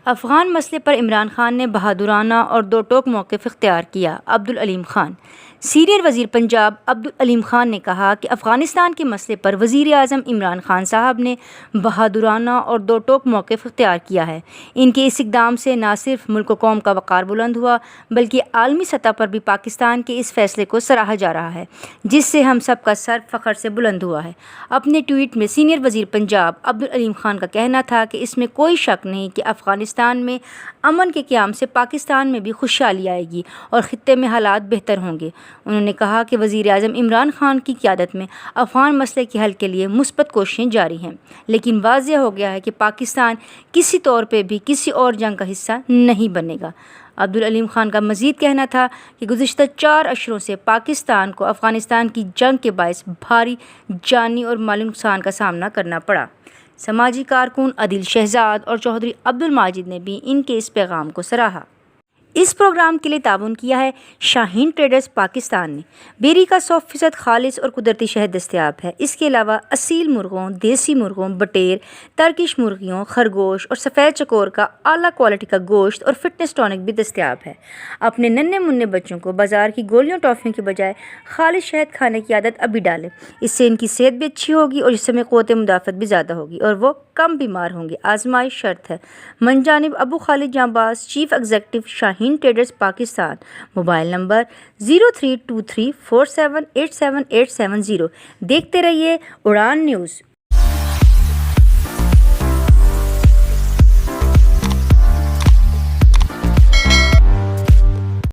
افغان مسئلے پر عمران خان نے بہادرانہ اور دو ٹوک موقف اختیار کیا۔ عبدالعلیم خان۔ سینئر وزیر پنجاب عبدالعلیم خان نے کہا کہ افغانستان کے مسئلے پر وزیر اعظم عمران خان صاحب نے بہادرانہ اور دو ٹوک موقف اختیار کیا ہے۔ ان کے اس اقدام سے نہ صرف ملک و قوم کا وقار بلند ہوا بلکہ عالمی سطح پر بھی پاکستان کے اس فیصلے کو سراہا جا رہا ہے جس سے ہم سب کا سر فخر سے بلند ہوا ہے۔ اپنے ٹویٹ میں سینئر وزیر پنجاب عبدالعلیم خان کا کہنا تھا کہ اس میں کوئی شک نہیں کہ افغانستان میں امن کے قیام سے پاکستان میں بھی خوشحالی آئے گی اور خطے میں حالات بہتر ہوں گے۔ انہوں نے کہا کہ وزیر اعظم عمران خان کی قیادت میں افغان مسئلے کے حل کے لیے مثبت کوششیں جاری ہیں، لیکن واضح ہو گیا ہے کہ پاکستان کسی طور پہ بھی کسی اور جنگ کا حصہ نہیں بنے گا۔ عبدالعلیم خان کا مزید کہنا تھا کہ گزشتہ 4 اشروں سے پاکستان کو افغانستان کی جنگ کے باعث بھاری جانی اور مالی نقصان کا سامنا کرنا پڑا۔ سماجی کارکن عادل شہزاد اور چودھری عبدالماجد نے بھی ان کے اس پیغام کو سراہا۔ اس پروگرام کے لیے تعاون کیا ہے شاہین ٹریڈرز پاکستان نے۔ بیری کا 100% خالص اور قدرتی شہد دستیاب ہے۔ اس کے علاوہ اصیل مرغوں، دیسی مرغوں، بٹیر، ترکش مرغیوں، خرگوش اور سفید چکور کا اعلیٰ کوالٹی کا گوشت اور فٹنس ٹونک بھی دستیاب ہے۔ اپنے ننھے منھے بچوں کو بازار کی گولیوں ٹافیوں کے بجائے خالص شہد کھانے کی عادت ابھی ڈالیں۔ اس سے ان کی صحت بھی اچھی ہوگی اور جسم میں قوت مدافعت بھی زیادہ ہوگی اور وہ کم بیمار ہوں گے۔ آزمائش شرط ہے۔ من جانب Abu Khalid Janbaz, chief executive Shaheen traders Pakistan. Mobile number 032347878770۔ دیکھتے رہیے اڑان نیوز۔